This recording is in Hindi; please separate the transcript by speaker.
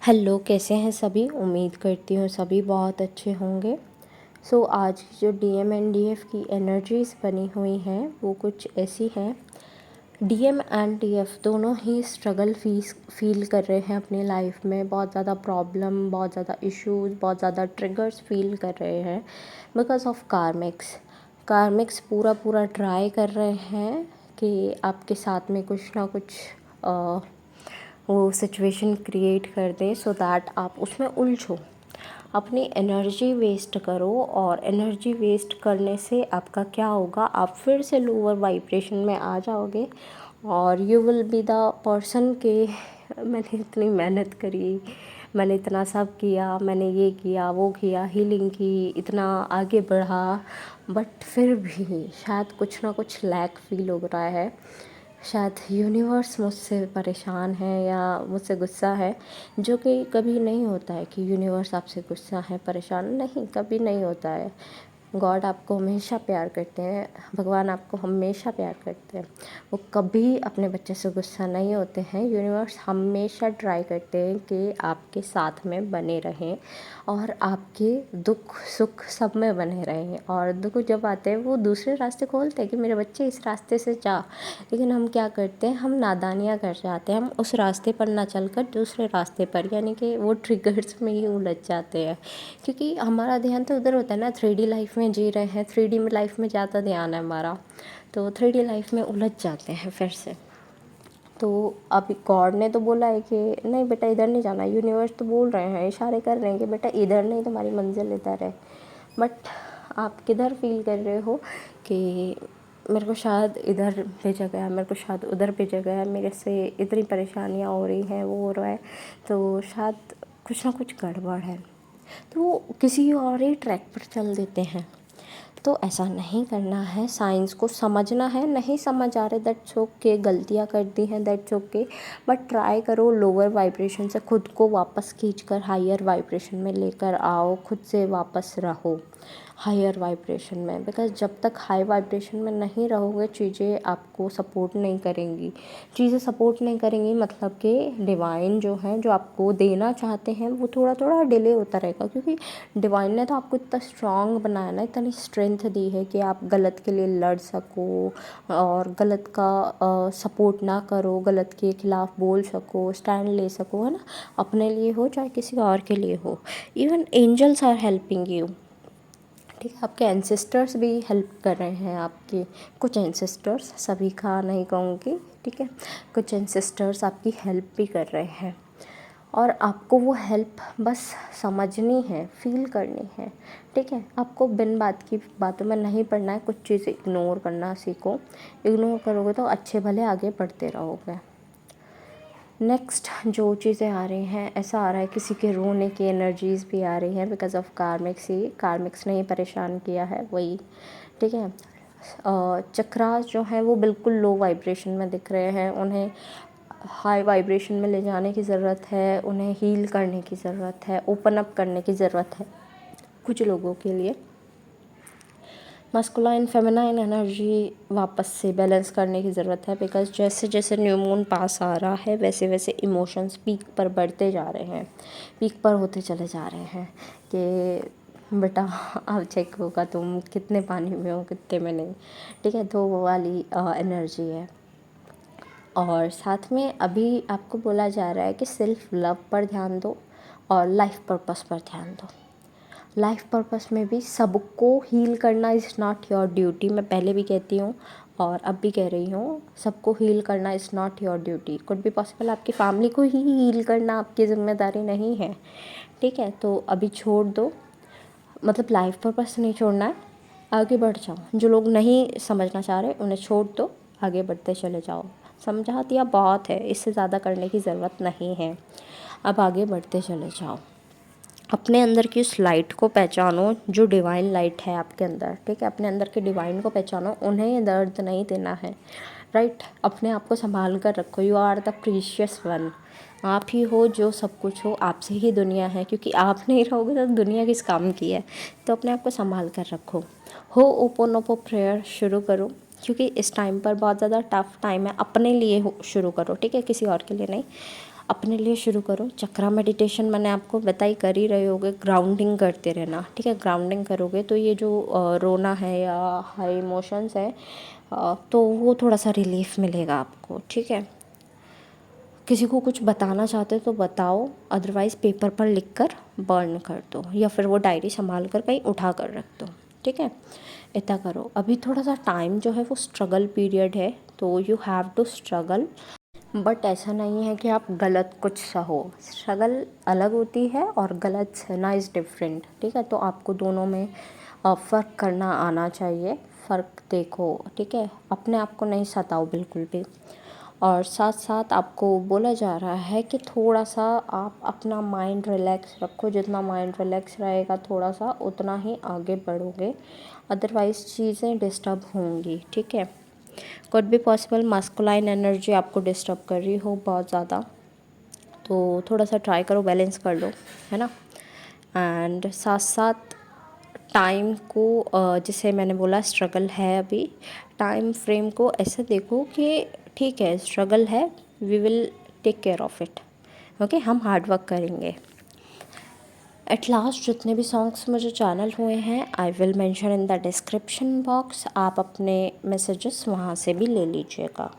Speaker 1: हेलो, कैसे हैं सभी। उम्मीद करती हूँ सभी बहुत अच्छे होंगे। आज की जो डीएम एंड डीएफ की एनर्जीज़ बनी हुई हैं वो कुछ ऐसी हैं। डीएम एंड डीएफ दोनों ही स्ट्रगल फील कर रहे हैं अपनी लाइफ में। बहुत ज़्यादा प्रॉब्लम, बहुत ज़्यादा इश्यूज़, बहुत ज़्यादा ट्रिगर्स फील कर रहे हैं बिकॉज ऑफ कार्मिक्स पूरा ट्राई कर रहे हैं कि आपके साथ में कुछ ना कुछ वो सिचुएशन क्रिएट कर दें सो दैट आप उसमें उलझो, अपनी एनर्जी वेस्ट करो। और एनर्जी वेस्ट करने से आपका क्या होगा, आप फिर से लोअर वाइब्रेशन में आ जाओगे और you will be the person के मैंने इतनी मेहनत करी, मैंने इतना सब किया, मैंने ये किया वो किया, हीलिंग की, इतना आगे बढ़ा, बट फिर भी शायद कुछ ना कुछ लैक फील हो रहा है। शायद यूनिवर्स मुझसे परेशान है या मुझसे गुस्सा है, जो कि कभी नहीं होता है कि यूनिवर्स आपसे गुस्सा है, परेशान नहीं, कभी नहीं होता है। गॉड आपको हमेशा प्यार करते हैं, भगवान आपको हमेशा प्यार करते हैं। वो कभी अपने बच्चे से गुस्सा नहीं होते हैं। यूनिवर्स हमेशा ट्राई करते हैं कि आपके साथ में बने रहें और आपके दुख सुख सब में बने रहें। और दुख जब आते हैं वो दूसरे रास्ते खोलते हैं कि मेरे बच्चे इस रास्ते से जा, लेकिन हम क्या करते हैं, हम नादानियाँ कर जाते हैं, हम उस रास्ते पर ना चलकर दूसरे रास्ते पर, यानी कि वो ट्रिगर्स में ही उलझ जाते हैं। क्योंकि हमारा ध्यान तो उधर होता है ना, 3D लाइफ में जी रहे हैं, 3D में लाइफ में ज़्यादा ध्यान है हमारा, तो 3D लाइफ में उलझ जाते हैं फिर से। तो अभी गॉड ने तो बोला है कि नहीं बेटा इधर नहीं जाना, यूनिवर्स तो बोल रहे हैं, इशारे कर रहे हैं कि बेटा इधर नहीं, तुम्हारी मंजिल इधर है। बट आप किधर फील कर रहे हो कि मेरे को शायद इधर भेजा गया, मेरे को शायद उधर भेजा गया, मेरे से इतनी परेशानियाँ हो रही हैं, वो हो रहा है, तो शायद कुछ ना कुछ गड़बड़ है, तो किसी और ही ट्रैक पर चल देते हैं। तो ऐसा नहीं करना है, साइंस को समझना है। नहीं समझ आ रहे, दैट्स ओके, गलतियाँ कर दी हैं, दैट्स ओके, बट ट्राई करो लोअर वाइब्रेशन से खुद को वापस खींचकर हायर वाइब्रेशन में लेकर आओ, खुद से वापस रहो हायर वाइब्रेशन में। बिकॉज़ जब तक हाई वाइब्रेशन में नहीं रहोगे, चीज़ें आपको सपोर्ट नहीं करेंगी। चीज़ें सपोर्ट नहीं करेंगी मतलब कि डिवाइन जो है, जो आपको देना चाहते हैं, वो थोड़ा थोड़ा डिले होता रहेगा। क्योंकि डिवाइन ने तो आपको इतना स्ट्रांग बनाया ना, इतनी स्ट्रेंथ दी है कि आप गलत के लिए लड़ सको और गलत का सपोर्ट ना करो, गलत के खिलाफ बोल सको, स्टैंड ले सको, है ना। अपने लिए हो चाहे किसी और के लिए हो। Even angels are helping you, ठीक है। आपके एंसेस्टर्स भी हेल्प कर रहे हैं आपके, कुछ एंसेस्टर्स, सभी का नहीं कहूँगी, ठीक है। कुछ एंसेस्टर्स आपकी हेल्प भी कर रहे हैं और आपको वो हेल्प बस समझनी है, फील करनी है, ठीक है। आपको बिन बात की बातों में नहीं पड़ना है, कुछ चीज़ें इग्नोर करना सीखो। इग्नोर करोगे तो अच्छे भले आगे बढ़ते रहोगे। नेक्स्ट जो चीज़ें आ रही हैं, ऐसा आ रहा है किसी के रोने की एनर्जीज़ भी आ रही हैं because of karmics he, karmics ने ही परेशान किया है वही, ठीक है। चक्रास जो हैं वो बिल्कुल लो वाइब्रेशन में दिख रहे हैं, उन्हें हाई वाइब्रेशन में ले जाने की ज़रूरत है, उन्हें हील करने की ज़रूरत है, ओपन अप करने की ज़रूरत है कुछ लोगों के लिए। मस्कुलाइन फेमिनाइन एनर्जी वापस से बैलेंस करने की ज़रूरत है बिकॉज जैसे जैसे न्यू मून पास आ रहा है वैसे वैसे इमोशंस पीक पर बढ़ते जा रहे हैं, पीक पर होते चले जा रहे हैं कि बेटा अब चेक होगा तुम कितने पानी में हो, कितने में नहीं, ठीक है। तो वो वाली एनर्जी है। और साथ में अभी आपको बोला जा रहा है कि सेल्फ लव पर ध्यान दो और लाइफ पर्पस पर ध्यान दो। लाइफ पर्पस में भी सबको हील करना इज़ नॉट योर ड्यूटी। मैं पहले भी कहती हूँ और अब भी कह रही हूँ, सबको हील करना is not your duty. Could be possible आपकी फैमिली को ही हील करना आपकी ज़िम्मेदारी नहीं है, ठीक है। तो अभी छोड़ दो, मतलब लाइफ पर्पस नहीं छोड़ना है, आगे बढ़ जाओ। जो लोग नहीं समझना चाह रहे उन्हें छोड़ दो, आगे बढ़ते चले जाओ। समझा दिया बहुत है, इससे ज़्यादा करने की ज़रूरत नहीं है, अब आगे बढ़ते चले जाओ। अपने अंदर की उस लाइट को पहचानो जो डिवाइन लाइट है आपके अंदर, ठीक है। अपने अंदर के डिवाइन को पहचानो, उन्हें दर्द नहीं देना है, राइट। अपने आप को संभाल कर रखो, you are the precious one. आप ही हो जो सब कुछ हो, आपसे ही दुनिया है, क्योंकि आप नहीं रहोगे तो दुनिया किस काम की है। तो अपने आप को संभाल कर रखो। हो ओपो प्रेयर शुरू करो, क्योंकि इस टाइम पर बहुत ज़्यादा टफ टाइम है। अपने लिए शुरू करो, ठीक है, किसी और के लिए नहीं। अपने लिए शुरू करो। चक्रा मेडिटेशन मैंने आपको बताई, कर ही रहे होगे। ग्राउंडिंग करते रहना, ठीक है। ग्राउंडिंग करोगे तो ये जो रोना है या हाई इमोशंस है तो वो थोड़ा सा रिलीफ मिलेगा आपको, ठीक है। किसी को कुछ बताना चाहते हो तो बताओ, अदरवाइज़ पेपर पर लिख कर बर्न कर दो या फिर वो डायरी संभाल कर कहीं उठा कर रख दो, ठीक है। इतना करो। अभी थोड़ा सा टाइम जो है वो स्ट्रगल पीरियड है, तो you have to struggle, but ऐसा नहीं है कि आप गलत कुछ सहो। स्ट्रगल अलग होती है और गलत सहना इज़ डिफरेंट, ठीक है। तो आपको दोनों में फ़र्क करना आना चाहिए। फ़र्क देखो, ठीक है। अपने आप को नहीं सताओ बिल्कुल भी। और साथ साथ आपको बोला जा रहा है कि थोड़ा सा आप अपना माइंड रिलैक्स रखो। जितना माइंड रिलैक्स रहेगा थोड़ा सा, उतना ही आगे बढ़ोगे, अदरवाइज़ चीज़ें डिस्टर्ब होंगी, ठीक है। Could be possible masculine energy आपको डिस्टर्ब कर रही हो बहुत ज़्यादा, तो थोड़ा सा ट्राई करो, बैलेंस कर लो, है ना। एंड साथ साथ टाइम को जैसे मैंने बोला स्ट्रगल है अभी, टाइम फ्रेम को ऐसे देखो कि ठीक है स्ट्रगल है, we will take care of it, okay. हम हार्ड वर्क करेंगे। एट लास्ट जितने भी सॉन्ग्स मुझे चैनल हुए हैं I will mention in the description box, आप अपने मैसेजेस वहाँ से भी ले लीजिएगा।